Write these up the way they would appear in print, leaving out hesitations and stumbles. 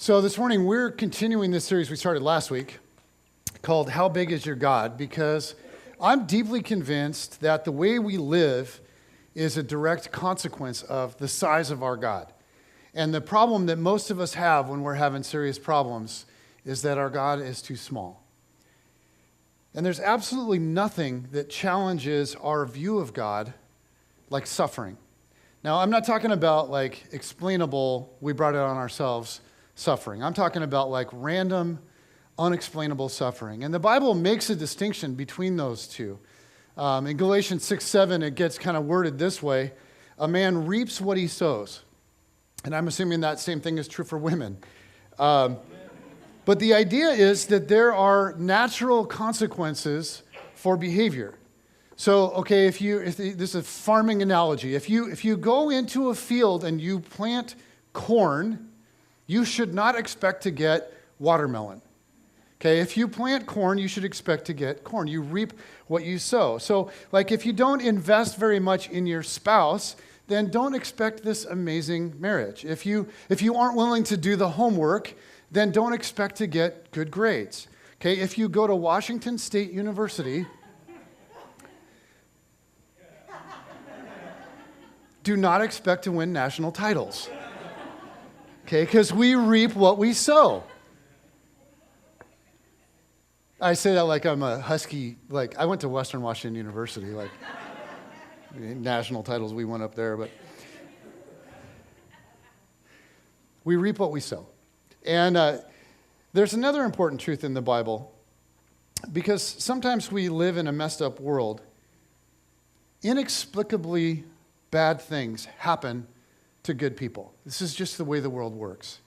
So this morning we're continuing this series we started last week called How Big Is Your God? Because I'm deeply convinced that the way we live is a direct consequence of the size of our God. And the problem that most of us have when we're having serious problems is that our God is too small. And there's absolutely nothing that challenges our view of God like suffering. Now, I'm not talking about like explainable, we brought it on ourselves suffering. I'm talking about like random, unexplainable suffering. And the Bible makes a distinction between those two. In Galatians 6:7, it gets kind of worded this way: a man reaps what he sows. And I'm assuming that same thing is true for women. But the idea is that there are natural consequences for behavior. So, okay, if this is a farming analogy. If you go into a field and you plant corn, you should not expect to get watermelon. Okay, if you plant corn, you should expect to get corn. You reap what you sow. So, like if you don't invest very much in your spouse, then don't expect this amazing marriage. If you aren't willing to do the homework, then don't expect to get good grades. Okay, if you go to Washington State University, do not expect to win national titles. Okay, because we reap what we sow. I say that like I'm a Husky, like I went to Western Washington University, like national titles we won up there, but we reap what we sow. And there's another important truth in the Bible, because sometimes we live in a messed up world. Inexplicably bad things happen to good people. This is just the way the world works.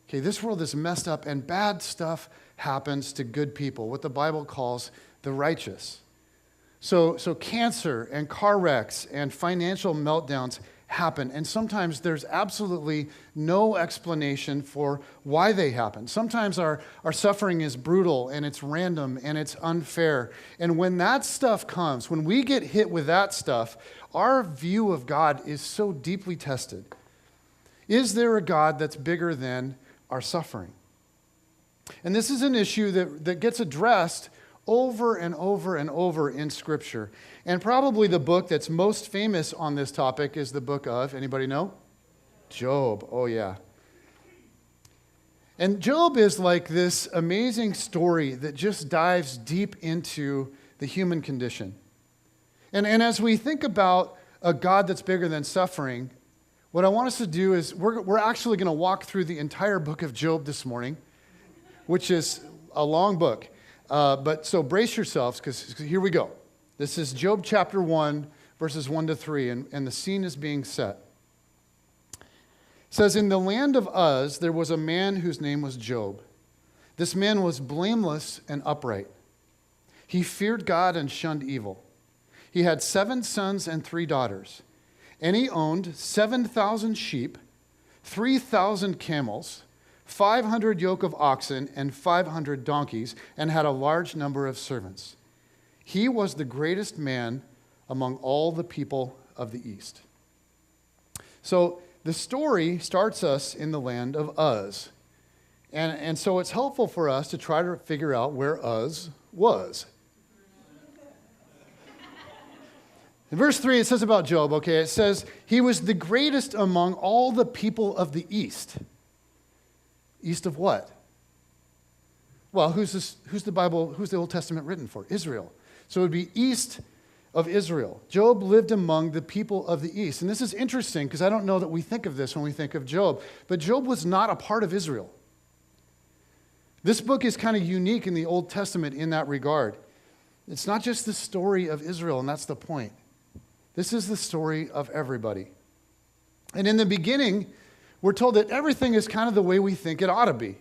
Okay, this world is messed up and bad stuff happens to good people, what the Bible calls the righteous. So cancer and car wrecks and financial meltdowns happen, and sometimes there's absolutely no explanation for why they happen. Sometimes our suffering is brutal and it's random and it's unfair. And when that stuff comes, when we get hit with that stuff, our view of God is so deeply tested. Is there a God that's bigger than our suffering? And this is an issue that gets addressed over and over and over in Scripture. And probably the book that's most famous on this topic is the book of, anybody know? Job. Oh, yeah. And Job is like this amazing story that just dives deep into the human condition. And as we think about a God that's bigger than suffering, what I want us to do is we're actually going to walk through the entire book of Job this morning, which is a long book. But so brace yourselves, because here we go. This is Job chapter 1, verses 1 to 3, and the scene is being set. It says, "In the land of Uz, there was a man whose name was Job. This man was blameless and upright. He feared God and shunned evil. He had 7 sons and 3 daughters. And he owned 7,000 sheep, 3,000 camels, 500 yoke of oxen, and 500 donkeys, and had a large number of servants. He was the greatest man among all the people of the East." So the story starts us in the land of Uz. And so it's helpful for us to try to figure out where Uz was. In verse 3, it says about Job, okay, it says, he was the greatest among all the people of the East. East of what? Well, who's the Old Testament written for? Israel. So it would be east of Israel. Job lived among the people of the East. And this is interesting because I don't know that we think of this when we think of Job. But Job was not a part of Israel. This book is kind of unique in the Old Testament in that regard. It's not just the story of Israel, and that's the point. This is the story of everybody. And in the beginning, we're told that everything is kind of the way we think it ought to be.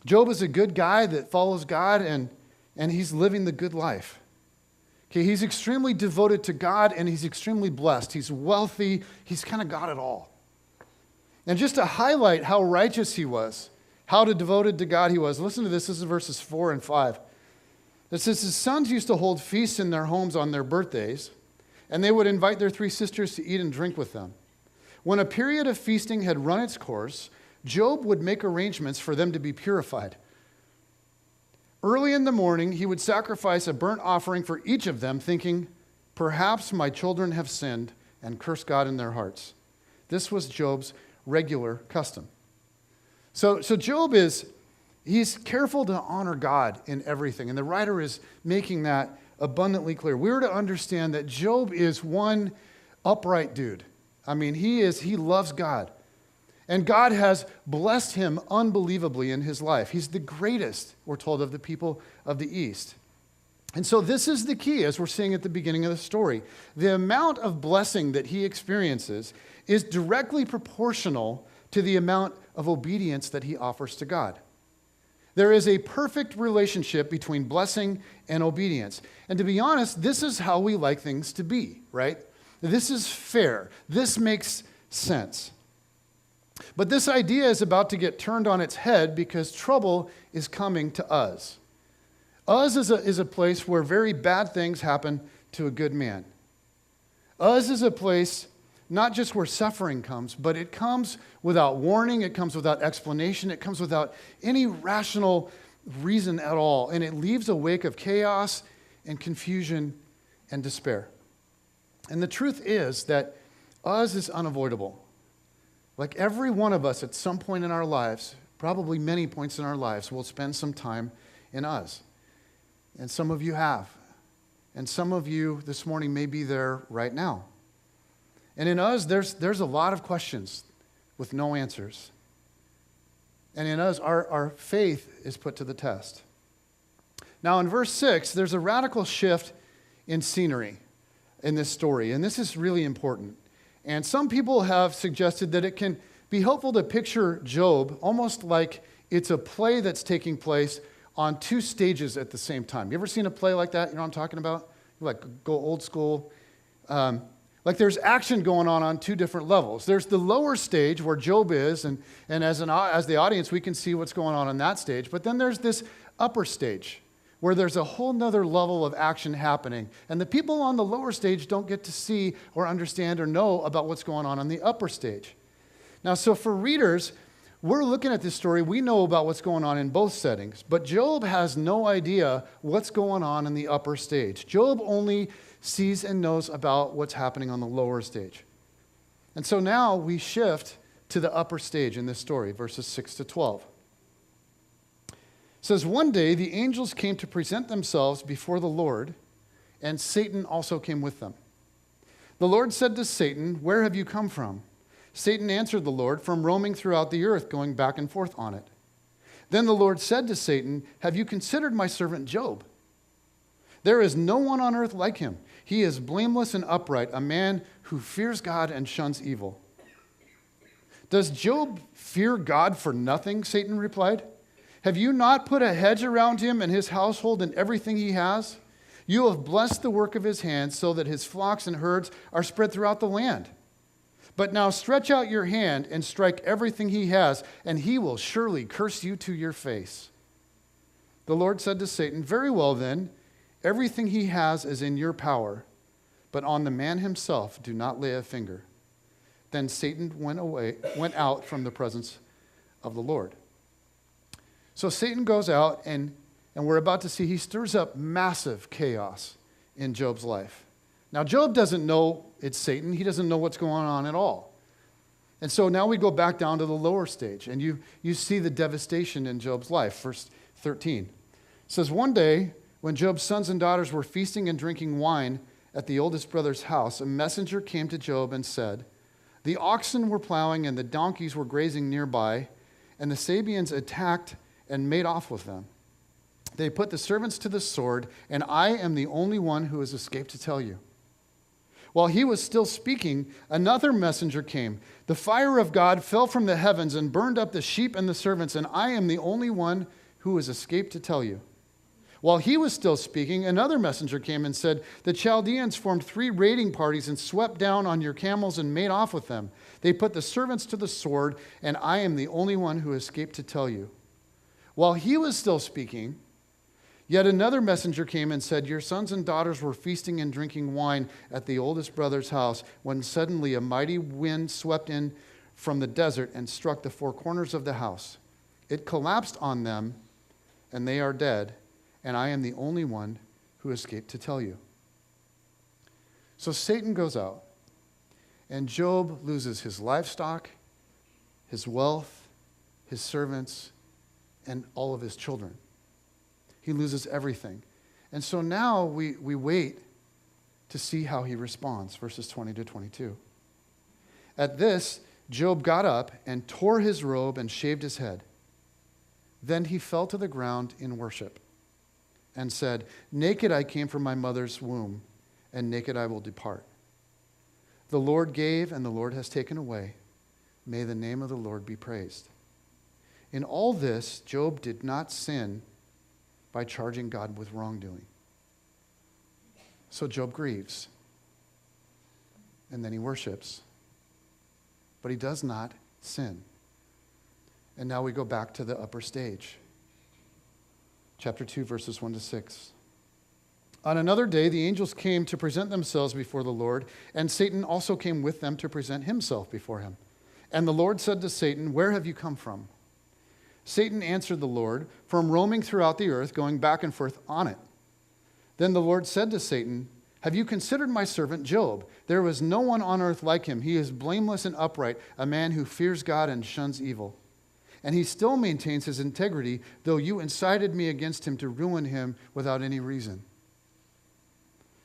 Job is a good guy that follows God, and he's living the good life. Okay, he's extremely devoted to God, and he's extremely blessed. He's wealthy. He's kind of got it all. And just to highlight how righteous he was, how devoted to God he was, listen to this. This is verses 4 and 5. It says, his sons used to hold feasts in their homes on their birthdays, and they would invite their 3 sisters to eat and drink with them. When a period of feasting had run its course, Job would make arrangements for them to be purified. Early in the morning, he would sacrifice a burnt offering for each of them, thinking, "Perhaps my children have sinned and cursed God in their hearts." This was Job's regular custom. So Job he's careful to honor God in everything. And the writer is making that abundantly clear. We were to understand that Job is one upright dude. I mean, he loves God. And God has blessed him unbelievably in his life. He's the greatest, we're told, of the people of the East. And so this is the key, as we're seeing at the beginning of the story. The amount of blessing that he experiences is directly proportional to the amount of obedience that he offers to God. There is a perfect relationship between blessing and obedience. And to be honest, this is how we like things to be, right? This is fair. This makes sense. But this idea is about to get turned on its head because trouble is coming to Uz. Uz is a place where very bad things happen to a good man. Uz is a place not just where suffering comes, but it comes without warning, it comes without explanation, it comes without any rational reason at all, and it leaves a wake of chaos and confusion and despair. And the truth is that Uz is unavoidable. Like every one of us at some point in our lives, probably many points in our lives, will spend some time in Uz. And some of you have. And some of you this morning may be there right now. And in Uz, there's a lot of questions with no answers. And in Uz, our faith is put to the test. Now in verse 6, there's a radical shift in scenery in this story. And this is really important. And some people have suggested that it can be helpful to picture Job almost like it's a play that's taking place on two stages at the same time. You ever seen a play like that? You know what I'm talking about? Like go old school. Like there's action going on two different levels. There's the lower stage where Job is, and as the audience, we can see what's going on that stage. But then there's this upper stage where there's a whole nother level of action happening. And the people on the lower stage don't get to see or understand or know about what's going on the upper stage. Now, so for readers, we're looking at this story. We know about what's going on in both settings. But Job has no idea what's going on in the upper stage. Job only sees and knows about what's happening on the lower stage. And so now we shift to the upper stage in this story, verses 6 to 12. It says, "One day the angels came to present themselves before the Lord, and Satan also came with them. The Lord said to Satan, 'Where have you come from?' Satan answered the Lord, 'From roaming throughout the earth, going back and forth on it.' Then the Lord said to Satan, 'Have you considered my servant Job? There is no one on earth like him. He is blameless and upright, a man who fears God and shuns evil.' 'Does Job fear God for nothing?' Satan replied. 'Have you not put a hedge around him and his household and everything he has? You have blessed the work of his hands so that his flocks and herds are spread throughout the land. But now stretch out your hand and strike everything he has, and he will surely curse you to your face.' The Lord said to Satan, 'Very well then, everything he has is in your power, but on the man himself do not lay a finger.' Then Satan went out from the presence of the Lord." So Satan goes out, and we're about to see he stirs up massive chaos in Job's life. Now, Job doesn't know it's Satan. He doesn't know what's going on at all. And so now we go back down to the lower stage, and you see the devastation in Job's life. Verse 13 it says, "One day, when Job's sons and daughters were feasting and drinking wine at the oldest brother's house, a messenger came to Job and said, 'The oxen were plowing and the donkeys were grazing nearby, and the Sabeans attacked and made off with them. They put the servants to the sword, and I am the only one who has escaped to tell you.' While he was still speaking, another messenger came. 'The fire of God fell from the heavens and burned up the sheep and the servants, and I am the only one who has escaped to tell you.' While he was still speaking, another messenger came and said, 'The Chaldeans formed 3 raiding parties and swept down on your camels and made off with them. They put the servants to the sword, and I am the only one who escaped to tell you.' While he was still speaking, yet another messenger came and said, 'Your sons and daughters were feasting and drinking wine at the oldest brother's house when suddenly a mighty wind swept in from the desert and struck the four corners of the house. It collapsed on them, and they are dead, and I am the only one who escaped to tell you." So Satan goes out, and Job loses his livestock, his wealth, his servants, and all of his children. He loses everything. And so now we wait to see how he responds, verses 20 to 22. At this, Job got up and tore his robe and shaved his head. Then he fell to the ground in worship and said, "Naked I came from my mother's womb, and naked I will depart. The Lord gave, and the Lord has taken away. May the name of the Lord be praised." In all this, Job did not sin by charging God with wrongdoing. So Job grieves, and then he worships, but he does not sin. And now we go back to the upper stage. Chapter 2, verses 1 to 6. On another day, the angels came to present themselves before the Lord, and Satan also came with them to present himself before him. And the Lord said to Satan, "Where have you come from?" Satan answered the Lord, "From roaming throughout the earth, going back and forth on it." Then the Lord said to Satan, "Have you considered my servant Job? There was no one on earth like him. He is blameless and upright, a man who fears God and shuns evil. And he still maintains his integrity, though you incited me against him to ruin him without any reason."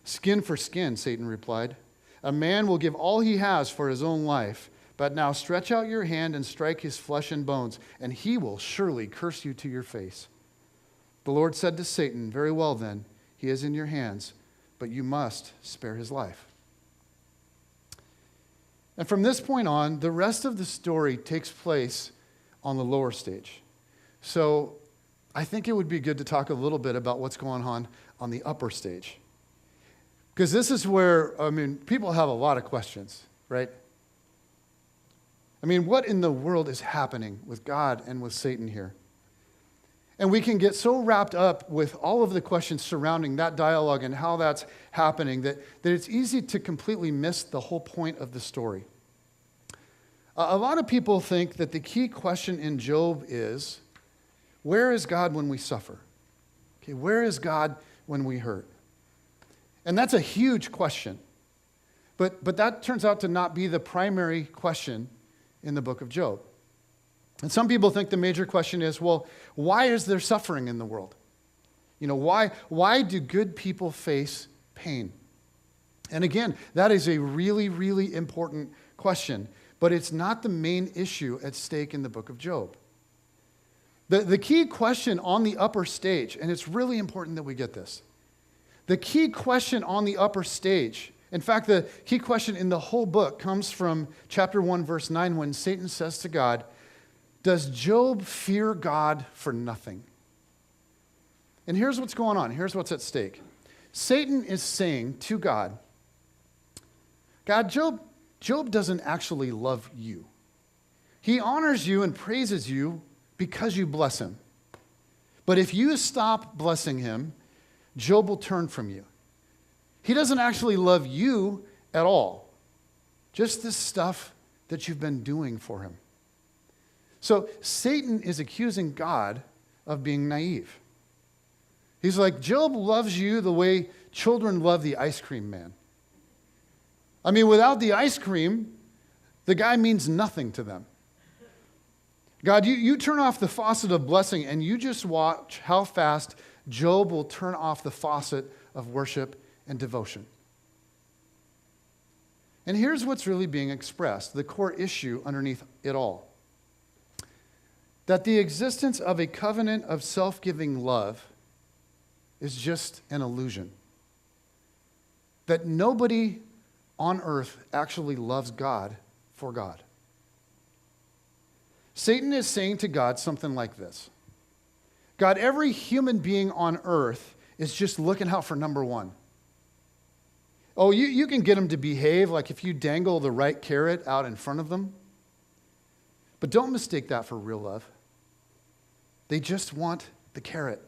"Skin for skin," Satan replied. "A man will give all he has for his own life. But now stretch out your hand and strike his flesh and bones, and he will surely curse you to your face." The Lord said to Satan, "Very well then, he is in your hands, but you must spare his life." And from this point on, the rest of the story takes place on the lower stage. So I think it would be good to talk a little bit about what's going on the upper stage. Because this is where, people have a lot of questions, right? What in the world is happening with God and with Satan here? And we can get so wrapped up with all of the questions surrounding that dialogue and how that's happening that it's easy to completely miss the whole point of the story. A lot of people think that the key question in Job is, where is God when we suffer? Okay, where is God when we hurt? And that's a huge question. But that turns out to not be the primary question in the book of Job. And some people think the major question is, well, why is there suffering in the world? Why do good people face pain? And again, that is a really, really important question, but it's not the main issue at stake in the book of Job. The key question on the upper stage, and it's really important that we get this, the key question on the upper stage, in fact, the key question in the whole book comes from chapter 1, verse 9, when Satan says to God, "Does Job fear God for nothing?" And here's what's going on. Here's what's at stake. Satan is saying to God, "God, Job doesn't actually love you. He honors you and praises you because you bless him. But if you stop blessing him, Job will turn from you. He doesn't actually love you at all, just this stuff that you've been doing for him." So Satan is accusing God of being naive. He's like, Job loves you the way children love the ice cream man. Without the ice cream, the guy means nothing to them. God, you turn off the faucet of blessing and you just watch how fast Job will turn off the faucet of worship and devotion. And here's what's really being expressed, the core issue underneath it all. That the existence of a covenant of self-giving love is just an illusion. That nobody on earth actually loves God for God. Satan is saying to God something like this: God, every human being on earth is just looking out for number one. Oh, you can get them to behave like if you dangle the right carrot out in front of them. But don't mistake that for real love. They just want the carrot.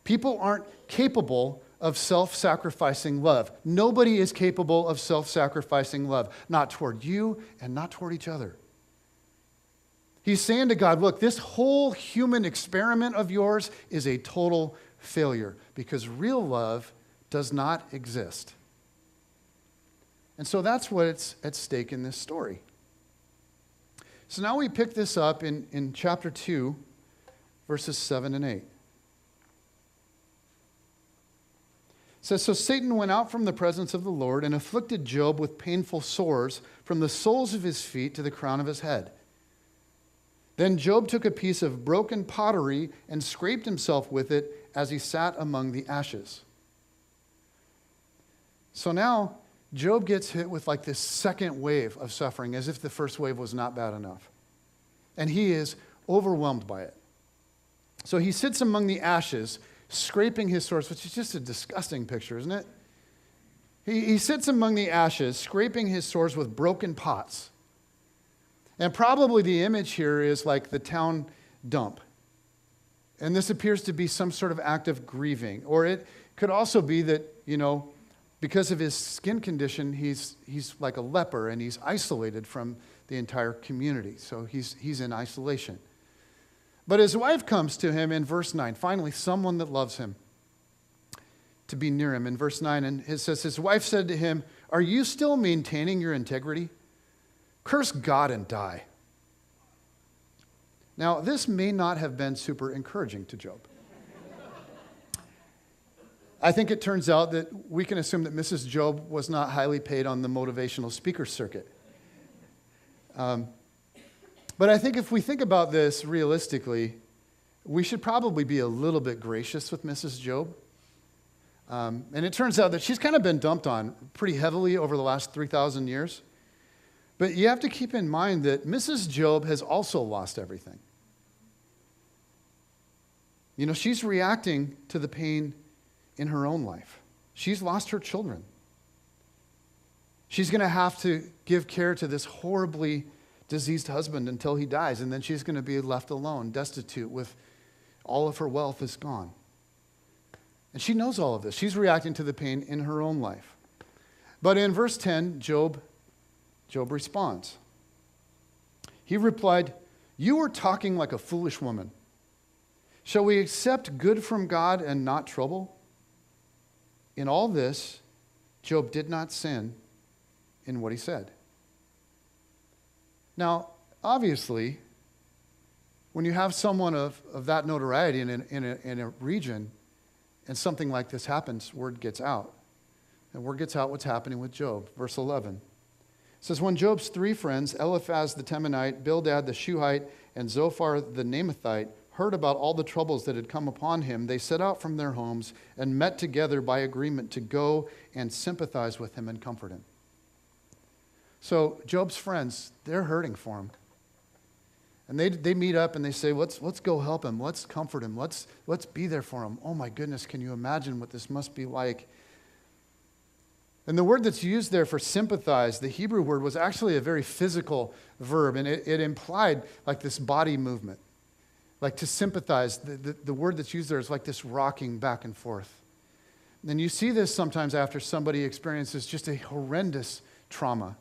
People aren't capable of self-sacrificing love. Nobody is capable of self-sacrificing love, not toward you and not toward each other. He's saying to God, look, this whole human experiment of yours is a total failure because real love does not exist. And so that's what's at stake in this story. So now we pick this up in chapter 2, verses 7 and 8. It says, so Satan went out from the presence of the Lord and afflicted Job with painful sores from the soles of his feet to the crown of his head. Then Job took a piece of broken pottery and scraped himself with it as he sat among the ashes. So now Job gets hit with like this second wave of suffering, as if the first wave was not bad enough. And he is overwhelmed by it. So he sits among the ashes, scraping his sores, which is just a disgusting picture, isn't it? He sits among the ashes, scraping his sores with broken pots. And probably the image here is like the town dump. And this appears to be some sort of act of grieving. Or it could also be that, because of his skin condition, he's like a leper and he's isolated from the entire community. So he's in isolation. But his wife comes to him in verse 9, finally, someone that loves him, to be near him. In verse 9, and it says, his wife said to him, are you still maintaining your integrity? Curse God and die. Now, this may not have been super encouraging to Job. I think it turns out that we can assume that Mrs. Job was not highly paid on the motivational speaker circuit. But I think if we think about this realistically, we should probably be a little bit gracious with Mrs. Job. And it turns out that she's kind of been dumped on pretty heavily over the last 3,000 years. But you have to keep in mind that Mrs. Job has also lost everything. She's reacting to the pain in her own life. She's lost her children. She's going to have to give care to this horribly diseased husband until he dies, and then she's going to be left alone, destitute, with all of her wealth is gone. And she knows all of this. She's reacting to the pain in her own life. But in verse 10, Job responds. He replied, you are talking like a foolish woman. Shall we accept good from God and not trouble? In all this, Job did not sin in what he said. Now, obviously, when you have someone of that notoriety in a region, and something like this happens, word gets out. And word gets out what's happening with Job. Verse 11. It says, when Job's three friends, Eliphaz the Temanite, Bildad the Shuhite, and Zophar the Naamathite, heard about all the troubles that had come upon him, they set out from their homes and met together by agreement to go and sympathize with him and comfort him. So Job's friends, they're hurting for him. And they meet up and they say, let's go help him. Let's comfort him. Let's be there for him. Oh my goodness, can you imagine what this must be like? And the word that's used there for sympathize, the Hebrew word, was actually a very physical verb, and it implied like this body movement. Like to sympathize, the word that's used there is like this rocking back and forth. And you see this sometimes after somebody experiences just a horrendous trauma.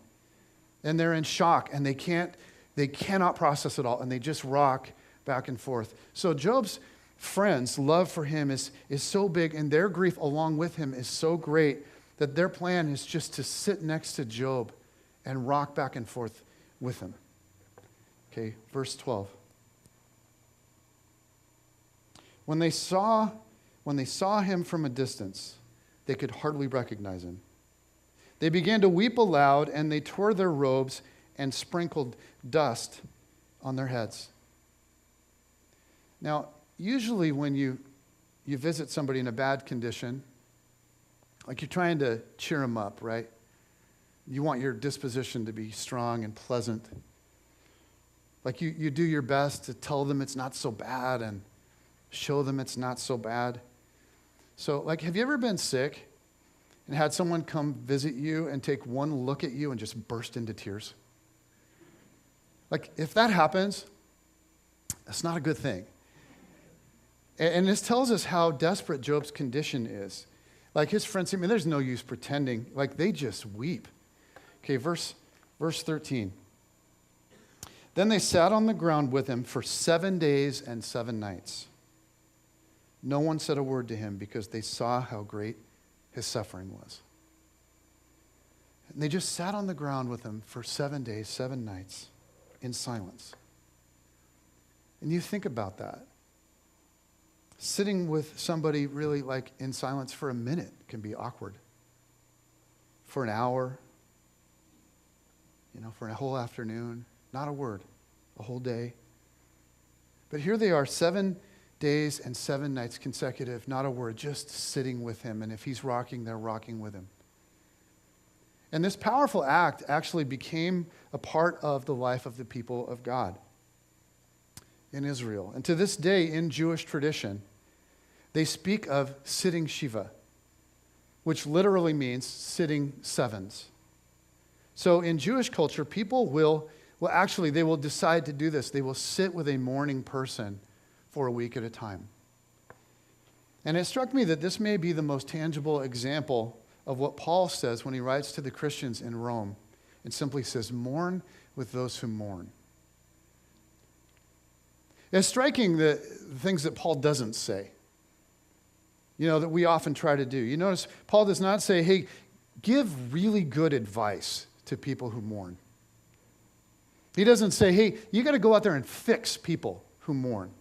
And they're in shock, and they cannot process it all, and they just rock back and forth. So Job's friends' love for him is so big, and their grief along with him is so great that their plan is just to sit next to Job and rock back and forth with him. Okay, verse 12. When they saw him from a distance, they could hardly recognize him. They began to weep aloud, and they tore their robes and sprinkled dust on their heads. Now, usually when you visit somebody in a bad condition, like you're trying to cheer them up, right? You want your disposition to be strong and pleasant. Like you do your best to tell them it's not so bad and show them it's not so bad. So, like, have you ever been sick and had someone come visit you and take one look at you and just burst into tears? Like, if that happens, that's not a good thing. And this tells us how desperate Job's condition is. Like, his friends, there's no use pretending. Like, they just weep. Okay, verse 13. Then they sat on the ground with him for 7 days and 7 nights. No one said a word to him because they saw how great his suffering was. And they just sat on the ground with him for 7 days, 7 nights in silence. And you think about that. Sitting with somebody really like in silence for a minute can be awkward. For an hour, for a whole afternoon, not a word, a whole day. But here they are, 7 days and 7 nights consecutive, not a word, just sitting with him. And if he's rocking, they're rocking with him. And this powerful act actually became a part of the life of the people of God in Israel. And to this day, in Jewish tradition, they speak of sitting Shiva, which literally means sitting sevens. So in Jewish culture, people will decide to do this. They will sit with a mourning person for a week at a time. And it struck me that this may be the most tangible example of what Paul says when he writes to the Christians in Rome and simply says, mourn with those who mourn. It's striking the things that Paul doesn't say, that we often try to do. You notice Paul does not say, hey, give really good advice to people who mourn. He doesn't say, hey, you got to go out there and fix people who mourn.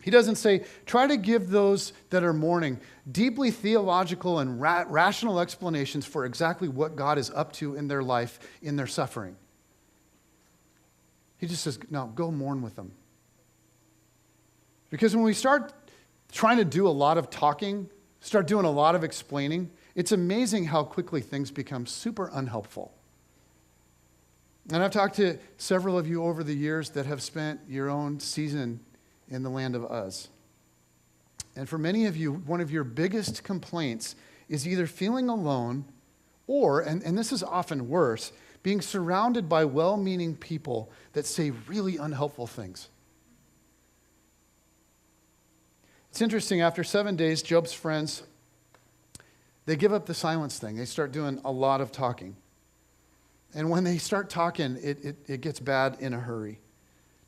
He doesn't say, try to give those that are mourning deeply theological and rational explanations for exactly what God is up to in their life, in their suffering. He just says, no, go mourn with them. Because when we start trying to do a lot of talking, start doing a lot of explaining, it's amazing how quickly things become super unhelpful. And I've talked to several of you over the years that have spent your own season in the land of Uz. And for many of you, one of your biggest complaints is either feeling alone or, and this is often worse, being surrounded by well-meaning people that say really unhelpful things. It's interesting, after 7 days, Job's friends, they give up the silence thing. They start doing a lot of talking. And when they start talking, it gets bad in a hurry.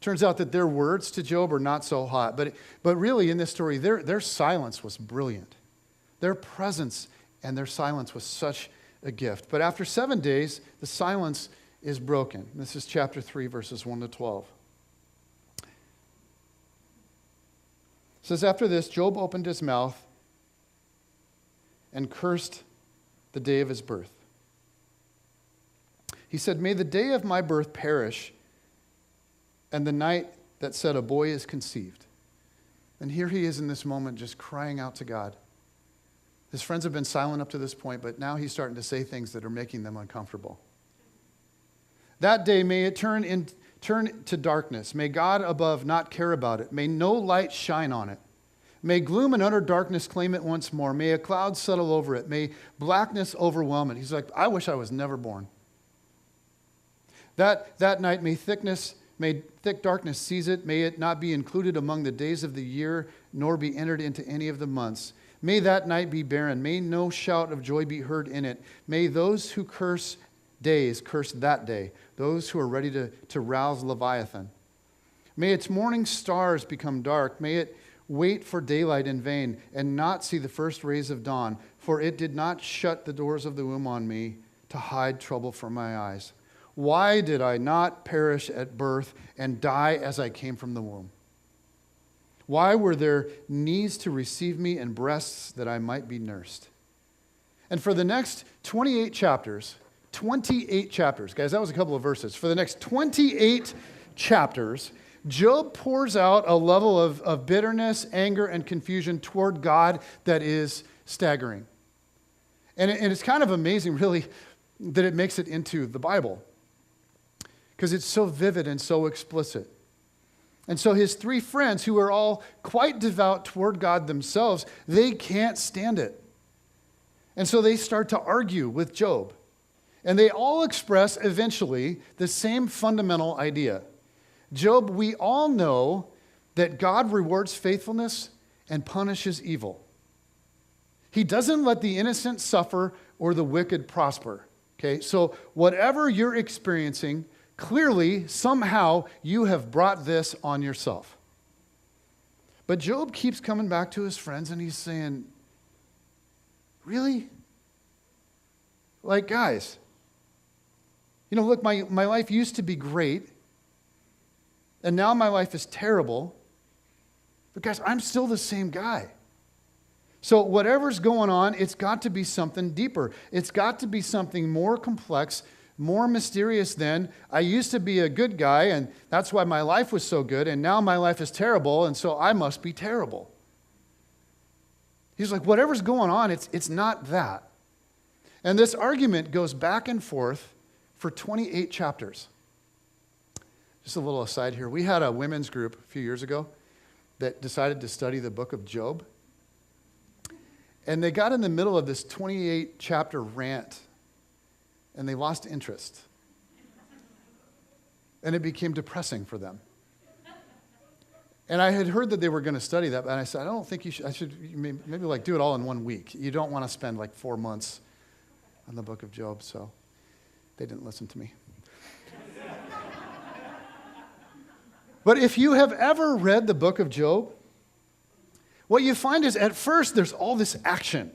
Turns out that their words to Job are not so hot. But really, in this story, their silence was brilliant. Their presence and their silence was such a gift. But after 7 days, the silence is broken. This is chapter 3, verses 1 to 12. It says, after this, Job opened his mouth and cursed the day of his birth. He said, may the day of my birth perish, and the night that said a boy is conceived. And here he is in this moment just crying out to God. His friends have been silent up to this point, but now he's starting to say things that are making them uncomfortable. That day may it turn to darkness. May God above not care about it. May no light shine on it. May gloom and utter darkness claim it once more. May a cloud settle over it. May blackness overwhelm it. He's like, I wish I was never born. That night may thick darkness seize it. May it not be included among the days of the year, nor be entered into any of the months. May that night be barren. May no shout of joy be heard in it. May those who curse days curse that day, those who are ready to rouse Leviathan. May its morning stars become dark. May it wait for daylight in vain and not see the first rays of dawn, for it did not shut the doors of the womb on me to hide trouble from my eyes. Why did I not perish at birth and die as I came from the womb? Why were there knees to receive me and breasts that I might be nursed? And for the next 28 chapters, guys, that was a couple of verses. For the next 28 chapters, Job pours out a level of bitterness, anger, and confusion toward God that is staggering. And it's kind of amazing, really, that it makes it into the Bible, because it's so vivid and so explicit. And so his three friends, who are all quite devout toward God themselves, they can't stand it. And so they start to argue with Job. And they all express eventually the same fundamental idea. Job, we all know that God rewards faithfulness and punishes evil. He doesn't let the innocent suffer or the wicked prosper. Okay, so whatever you're experiencing, Clearly, somehow, you have brought this on yourself. But Job keeps coming back to his friends and he's saying, really? Like, guys, look, my life used to be great, and now my life is terrible. But guys, I'm still the same guy. So whatever's going on, it's got to be something deeper. It's got to be something more complex, more mysterious than, I used to be a good guy, and that's why my life was so good, and now my life is terrible, and so I must be terrible. He's like, whatever's going on, it's not that. And this argument goes back and forth for 28 chapters. Just a little aside here. We had a women's group a few years ago that decided to study the book of Job. And they got in the middle of this 28 chapter rant, and they lost interest. And it became depressing for them. And I had heard that they were going to study that, and I said, I don't think you should, maybe like do it all in 1 week. You don't want to spend like 4 months on the book of Job, so they didn't listen to me. But if you have ever read the book of Job, what you find is at first there's all this action,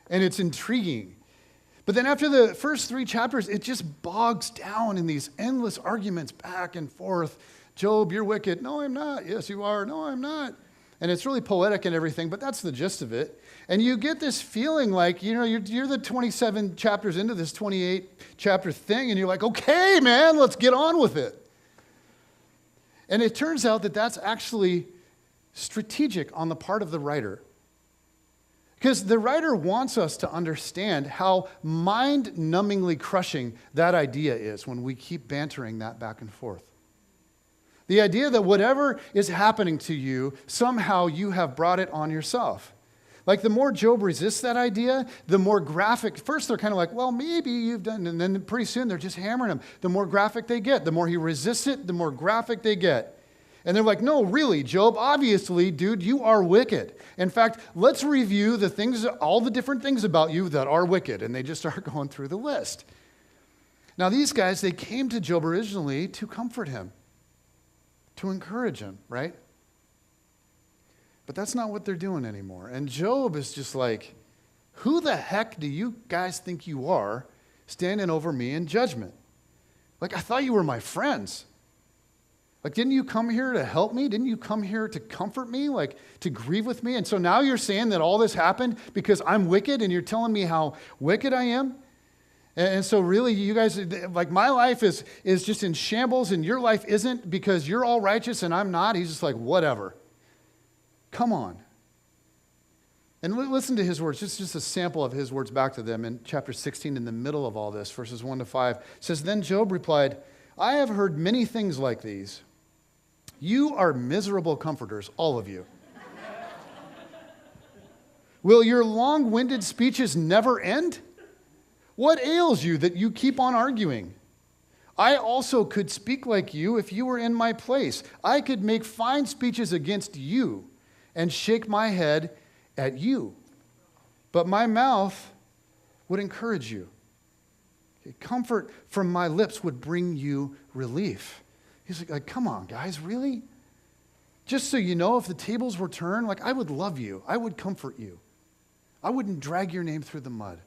and it's intriguing. But then after the first 3 chapters, it just bogs down in these endless arguments back and forth. Job, you're wicked. No, I'm not. Yes, you are. No, I'm not. And it's really poetic and everything, but that's the gist of it. And you get this feeling like, you're the 27 chapters into this 28 chapter thing, and you're like, okay, man, let's get on with it. And it turns out that that's actually strategic on the part of the writer. Because the writer wants us to understand how mind-numbingly crushing that idea is when we keep bantering that back and forth. The idea that whatever is happening to you, somehow you have brought it on yourself. Like the more Job resists that idea, the more graphic. First they're kind of like, well, maybe you've done, and then pretty soon they're just hammering him. The more graphic they get, the more he resists it, the more graphic they get. And they're like, no, really, Job, obviously, dude, you are wicked. In fact, let's review the things, all the different things about you that are wicked. And they just start going through the list. Now these guys, they came to Job originally to comfort him, to encourage him, right? But that's not what they're doing anymore. And Job is just like, who the heck do you guys think you are standing over me in judgment? Like, I thought you were my friends. Like, didn't you come here to help me? Didn't you come here to comfort me, like to grieve with me? And so now you're saying that all this happened because I'm wicked and you're telling me how wicked I am? And so really, you guys, like my life is just in shambles and your life isn't because you're all righteous and I'm not. He's just like, whatever. Come on. And listen to his words, just a sample of his words back to them in chapter 16 in the middle of all this, verses 1 to 5. It says, then Job replied, I have heard many things like these. You are miserable comforters, all of you. Will your long-winded speeches never end? What ails you that you keep on arguing? I also could speak like you if you were in my place. I could make fine speeches against you and shake my head at you. But my mouth would encourage you. Comfort from my lips would bring you relief. He's like, come on, guys, really? Just so you know, if the tables were turned, like I would love you. I would comfort you. I wouldn't drag your name through the mud.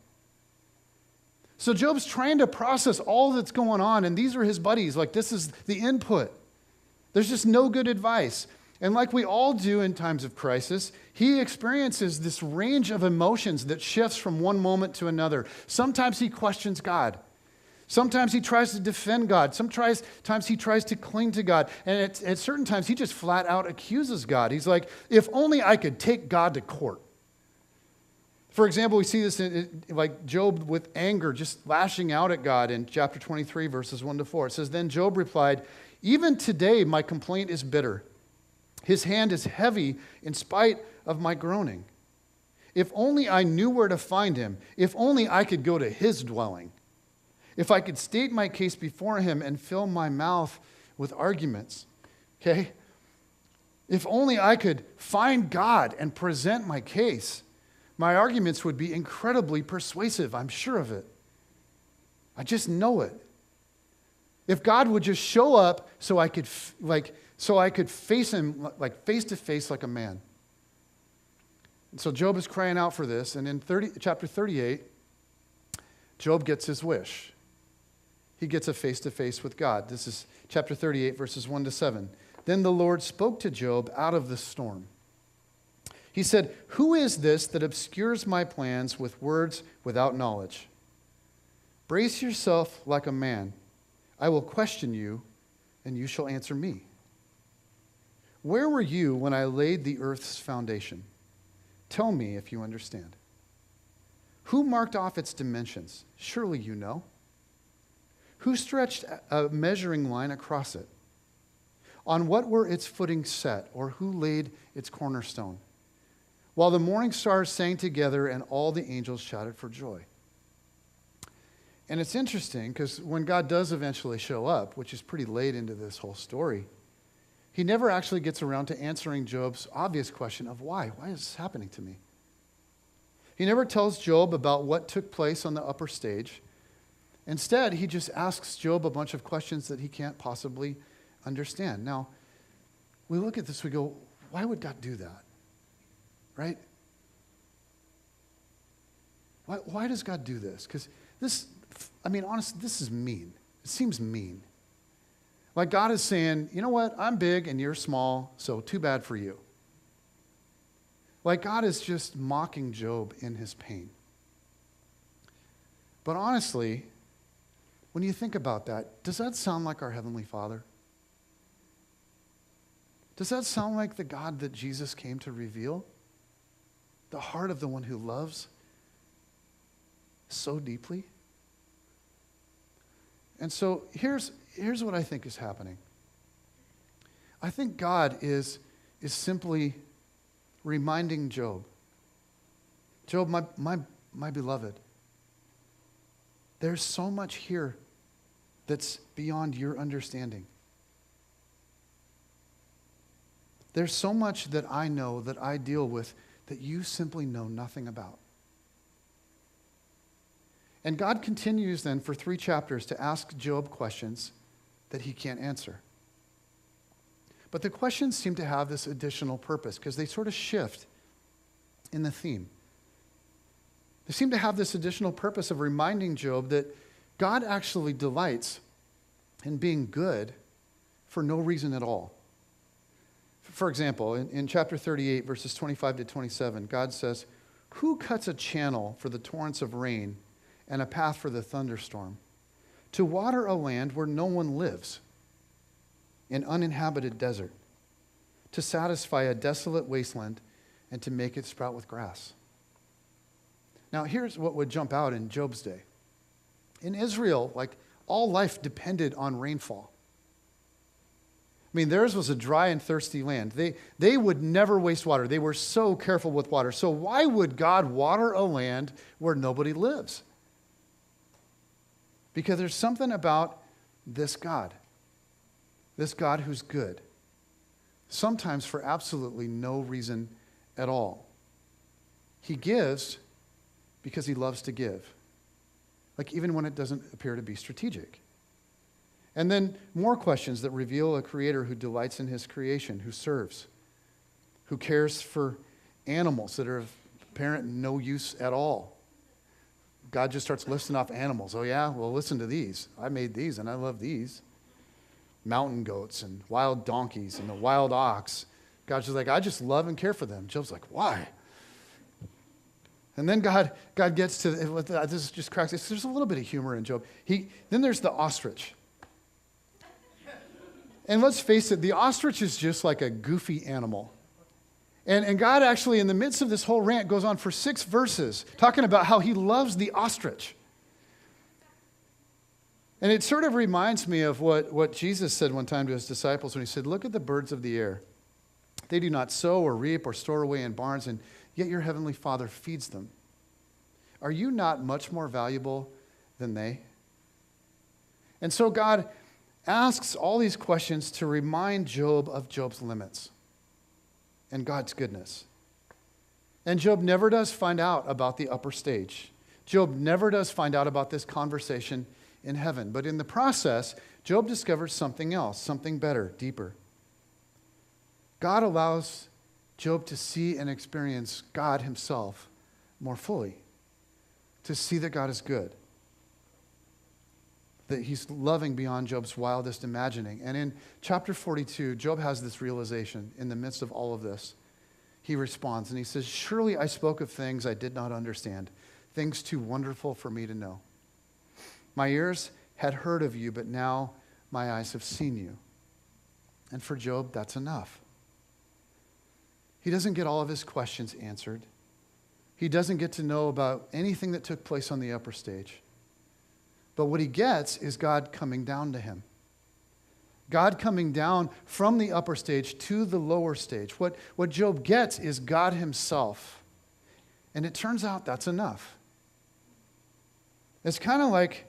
So Job's trying to process all that's going on, and these are his buddies. Like, this is the input. There's just no good advice. And like we all do in times of crisis, he experiences this range of emotions that shifts from one moment to another. Sometimes he questions God. Sometimes he tries to defend God. Sometimes he tries to cling to God. And at certain times, he just flat out accuses God. He's like, if only I could take God to court. For example, we see this in like Job with anger, just lashing out at God in chapter 23, verses 1 to 4. It says, then Job replied, even today my complaint is bitter. His hand is heavy in spite of my groaning. If only I knew where to find him. If only I could go to his dwelling. If I could state my case before him and fill my mouth with arguments. Okay? If only I could find God and present my case. My arguments would be incredibly persuasive. I'm sure of it. I just know it. If God would just show up so I could face him like face to face like a man. And so Job is crying out for this, and in chapter 38, Job gets his wish. He gets a face-to-face with God. This is chapter 38, verses 1 to 7. Then the Lord spoke to Job out of the storm. He said, "Who is this that obscures my plans with words without knowledge? Brace yourself like a man. I will question you, and you shall answer me. Where were you when I laid the earth's foundation? Tell me if you understand. Who marked off its dimensions? Surely you know. Who stretched a measuring line across it? On what were its footings set, or who laid its cornerstone? While the morning stars sang together and all the angels shouted for joy." And it's interesting because when God does eventually show up, which is pretty late into this whole story, he never actually gets around to answering Job's obvious question of why. Why is this happening to me? He never tells Job about what took place on the upper stage. Instead, he just asks Job a bunch of questions that he can't possibly understand. Now, we look at this, we go, why would God do that? Right? Why does God do this? Because honestly, this is mean. It seems mean. Like God is saying, you know what? I'm big and you're small, so too bad for you. Like God is just mocking Job in his pain. But honestly, when you think about that, does that sound like our Heavenly Father? Does that sound like the God that Jesus came to reveal? The heart of the one who loves so deeply? And so here's what I think is happening. I think God is simply reminding Job, Job, my beloved, there's so much here that's beyond your understanding. There's so much that I know, that I deal with, that you simply know nothing about. And God continues then for 3 chapters to ask Job questions that he can't answer. But the questions seem to have this additional purpose because they sort of shift in the theme. They seem to have this additional purpose of reminding Job that God actually delights in being good for no reason at all. For example, in chapter 38, verses 25 to 27, God says, "Who cuts a channel for the torrents of rain and a path for the thunderstorm, to water a land where no one lives, an uninhabited desert, to satisfy a desolate wasteland and to make it sprout with grass?" Now, here's what would jump out in Job's day. In Israel, all life depended on rainfall. Theirs was a dry and thirsty land. They would never waste water. They were so careful with water. So why would God water a land where nobody lives? Because there's something about this God who's good, sometimes for absolutely no reason at all. He gives because he loves to give, even when it doesn't appear to be strategic. And then more questions that reveal a creator who delights in his creation, who serves, who cares for animals that are of apparent no use at all. God just starts listing off animals. Oh yeah? Well, listen to these. I made these and I love these. Mountain goats and wild donkeys and the wild ox. God's just like, I just love and care for them. Job's like, why? And then God gets to, this just cracks, there's a little bit of humor in Job. Then there's the ostrich. And let's face it, the ostrich is just like a goofy animal. And God actually, in the midst of this whole rant, goes on for 6 verses talking about how he loves the ostrich. And it sort of reminds me of what Jesus said one time to his disciples when he said, "Look at the birds of the air. They do not sow or reap or store away in barns, and yet your heavenly Father feeds them. Are you not much more valuable than they?" And so God asks all these questions to remind Job of Job's limits and God's goodness. And Job never does find out about the upper stage. Job never does find out about this conversation in heaven. But in the process, Job discovers something else, something better, deeper. God allows Job to see and experience God himself more fully, to see that God is good, that he's loving beyond Job's wildest imagining. And in chapter 42, Job has this realization in the midst of all of this. He responds and he says, "Surely I spoke of things I did not understand, things too wonderful for me to know. My ears had heard of you, but now my eyes have seen you." And for Job, that's enough. He doesn't get all of his questions answered. He doesn't get to know about anything that took place on the upper stage. But what he gets is God coming down to him. God coming down from the upper stage to the lower stage. What Job gets is God himself. And it turns out that's enough. It's kind of like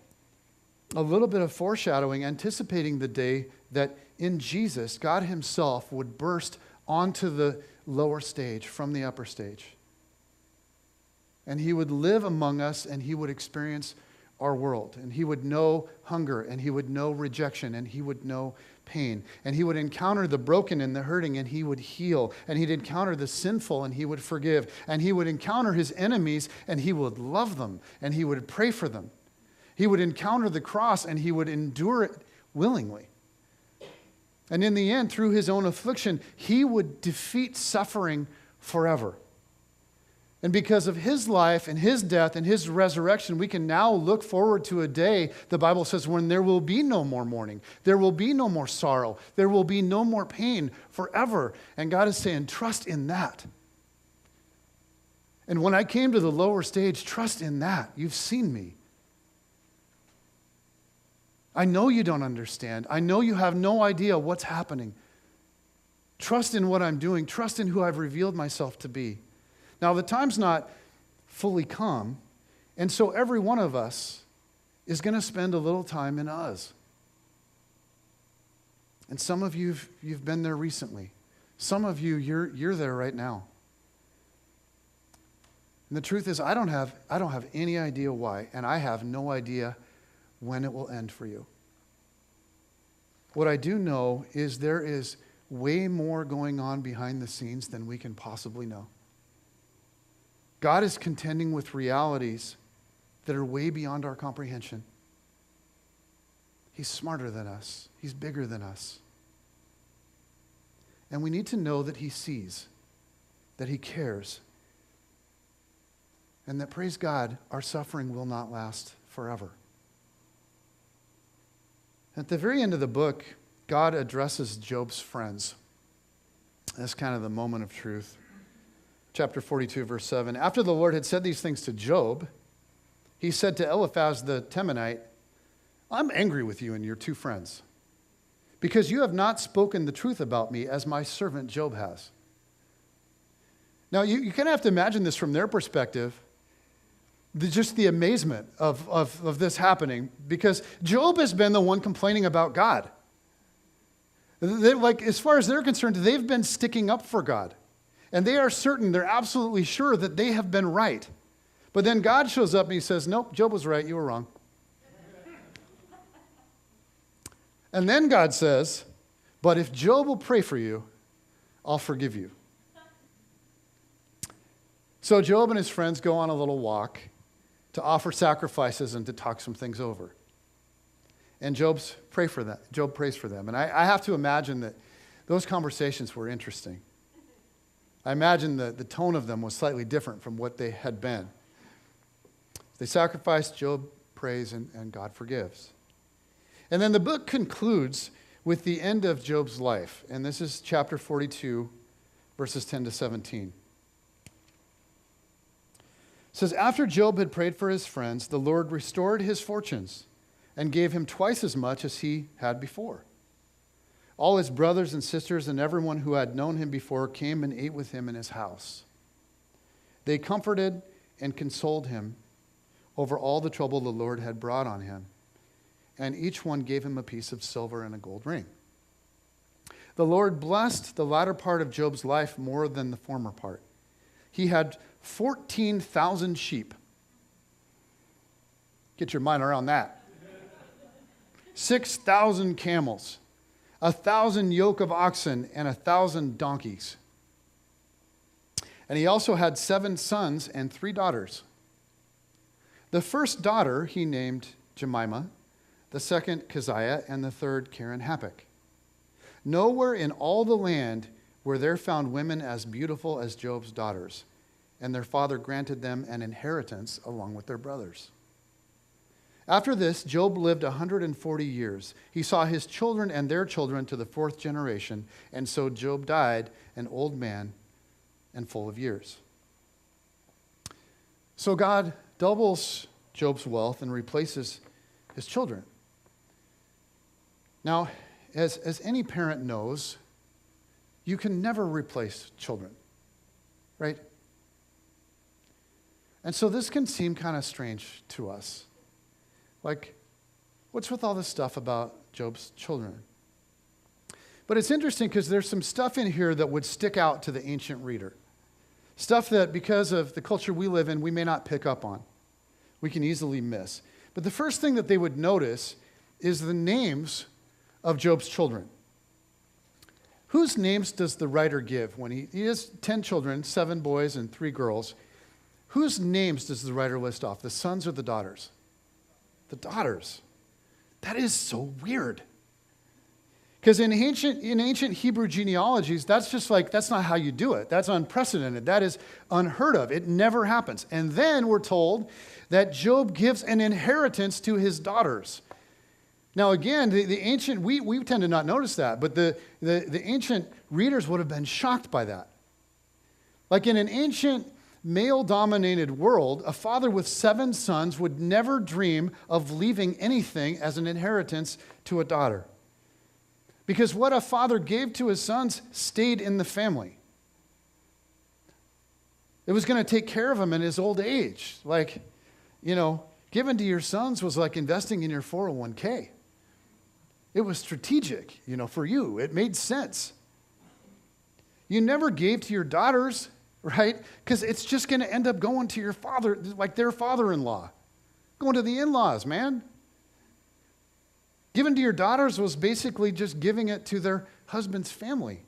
a little bit of foreshadowing, anticipating the day that in Jesus, God himself would burst onto the lower stage from the upper stage. And he would live among us and he would experience our world. And he would know hunger and he would know rejection and he would know pain. And he would encounter the broken and the hurting and he would heal. And he'd encounter the sinful and he would forgive. And he would encounter his enemies and he would love them and he would pray for them. He would encounter the cross and he would endure it willingly. And in the end, through his own affliction, he would defeat suffering forever. And because of his life and his death and his resurrection, we can now look forward to a day, the Bible says, when there will be no more mourning. There will be no more sorrow. There will be no more pain forever. And God is saying, trust in that. And when I came to the lower stage, trust in that. You've seen me. I know you don't understand. I know you have no idea what's happening. Trust in what I'm doing. Trust in who I've revealed myself to be. Now, the time's not fully come, and so every one of us is going to spend a little time in us. And some of you've been there recently. Some of you, you're there right now. And the truth is, I don't have any idea why, and I have no idea when it will end for you. What I do know is there is way more going on behind the scenes than we can possibly know. God is contending with realities that are way beyond our comprehension. He's smarter than us. He's bigger than us. And we need to know that he sees, that he cares, and that, praise God, our suffering will not last forever. At the very end of the book, God addresses Job's friends. That's kind of the moment of truth. Chapter 42, verse 7. After the Lord had said these things to Job, he said to Eliphaz the Temanite, "I'm angry with you and your two friends, because you have not spoken the truth about me as my servant Job has." Now, you kind of have to imagine this from their perspective, just the amazement of this happening, because Job has been the one complaining about God. As far as they're concerned, they've been sticking up for God. And they are certain, they're absolutely sure that they have been right. But then God shows up and he says, "Nope, Job was right, you were wrong." And then God says, "But if Job will pray for you, I'll forgive you." So Job and his friends go on a little walk to offer sacrifices and to talk some things over. And Job prays for them. And I have to imagine that those conversations were interesting. I imagine the tone of them was slightly different from what they had been. They sacrificed, Job prays, and God forgives. And then the book concludes with the end of Job's life. And this is chapter 42, verses 10 to 17. It says, "After Job had prayed for his friends, the Lord restored his fortunes and gave him twice as much as he had before. All his brothers and sisters and everyone who had known him before came and ate with him in his house. They comforted and consoled him over all the trouble the Lord had brought on him, and each one gave him a piece of silver and a gold ring. The Lord blessed the latter part of Job's life more than the former part. He had 14,000 sheep." Get your mind around that. 6,000 camels, 1,000 yoke of oxen, and 1,000 donkeys. And he also had 7 sons and 3 daughters. The first daughter he named Jemimah, the second Keziah, and the third Keren-Happuch. Nowhere in all the land were there found women as beautiful as Job's daughters, and their father granted them an inheritance along with their brothers. After this, Job lived 140 years. He saw his children and their children to the 4th generation, and so Job died an old man and full of years. So God doubles Job's wealth and replaces his children. Now, as any parent knows, you can never replace children, right? And so this can seem kind of strange to us. Like, what's with all this stuff about Job's children? But it's interesting because there's some stuff in here that would stick out to the ancient reader. Stuff that, because of the culture we live in, we may not pick up on. We can easily miss. But the first thing that they would notice is the names of Job's children. Whose names does the writer give when he has 10 children, 7 boys and 3 girls? Whose names does the writer list off, the sons or the daughters? The daughters. That is so weird. Because in ancient Hebrew genealogies, that's not how you do it. That's unprecedented. That is unheard of. It never happens. And then we're told that Job gives an inheritance to his daughters. Now again, the ancient, we tend to not notice that, but the ancient readers would have been shocked by that. Like in an ancient male-dominated world, a father with 7 sons would never dream of leaving anything as an inheritance to a daughter. Because what a father gave to his sons stayed in the family. It was going to take care of him in his old age. Like, given to your sons was like investing in your 401k. It was strategic, for you. It made sense. You never gave to your daughters, right? Because it's just going to end up going to your father, like their father-in-law. Going to the in-laws, man. Given to your daughters was basically just giving it to their husband's family.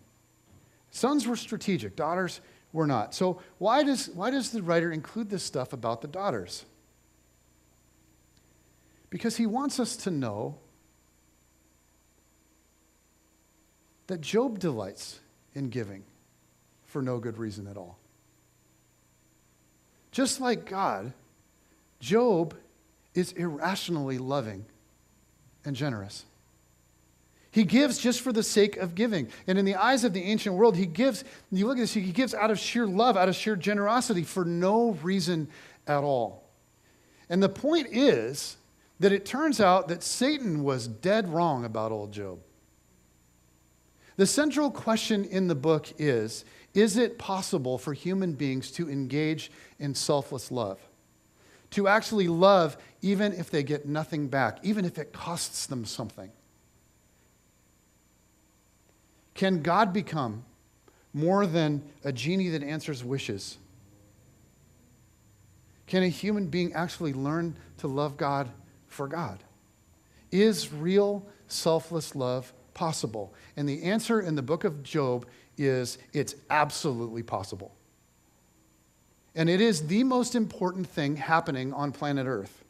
Sons were strategic, daughters were not. So why does the writer include this stuff about the daughters? Because he wants us to know that Job delights in giving for no good reason at all. Just like God, Job is irrationally loving and generous. He gives just for the sake of giving. And in the eyes of the ancient world, he gives out of sheer love, out of sheer generosity for no reason at all. And the point is that it turns out that Satan was dead wrong about old Job. The central question in the book is it possible for human beings to engage in selfless love? To actually love even if they get nothing back, even if it costs them something? Can God become more than a genie that answers wishes? Can a human being actually learn to love God for God? Is real selfless love possible? And the answer in the book of Job is it's absolutely possible. And it is the most important thing happening on planet Earth.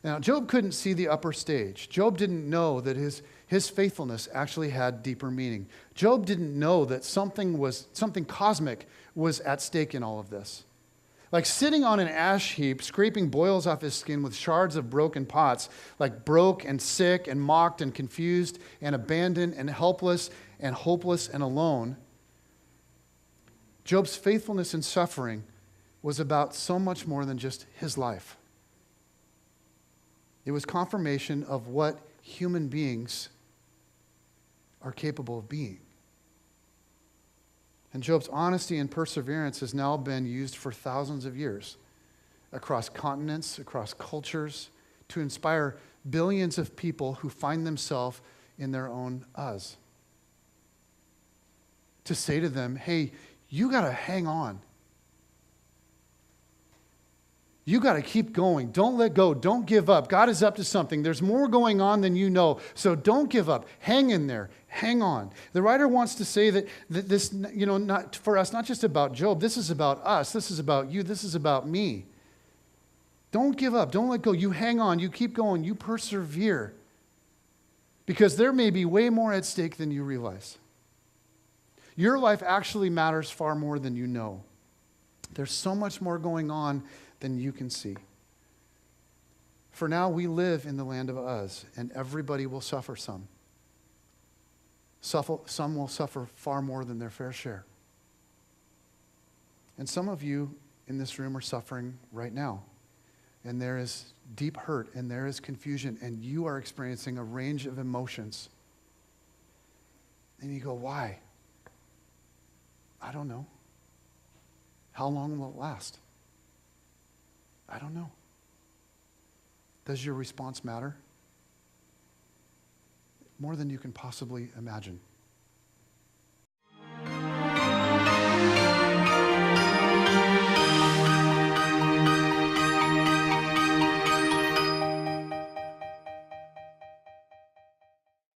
Now, Job couldn't see the upper stage. Job didn't know that his faithfulness actually had deeper meaning. Job didn't know that something cosmic was at stake in all of this. Like sitting on an ash heap, scraping boils off his skin with shards of broken pots, like broke and sick and mocked and confused and abandoned and helpless and hopeless and alone. Job's faithfulness and suffering was about so much more than just his life. It was confirmation of what human beings are capable of being. And Job's honesty and perseverance has now been used for thousands of years across continents, across cultures, to inspire billions of people who find themselves in their own us. To say to them, hey, you got to hang on. You got to keep going. Don't let go. Don't give up. God is up to something. There's more going on than you know. So don't give up. Hang in there. Hang on. The writer wants to say that this, not for us, not just about Job. This is about us. This is about you. This is about me. Don't give up. Don't let go. You hang on. You keep going. You persevere. Because there may be way more at stake than you realize. Your life actually matters far more than you know. There's so much more going on than you can see. For now, we live in the land of Uz, and everybody will suffer some. Some will suffer far more than their fair share. And some of you in this room are suffering right now. And there is deep hurt, and there is confusion, and you are experiencing a range of emotions. And you go, why? I don't know. How long will it last? I don't know. Does your response matter? More than you can possibly imagine.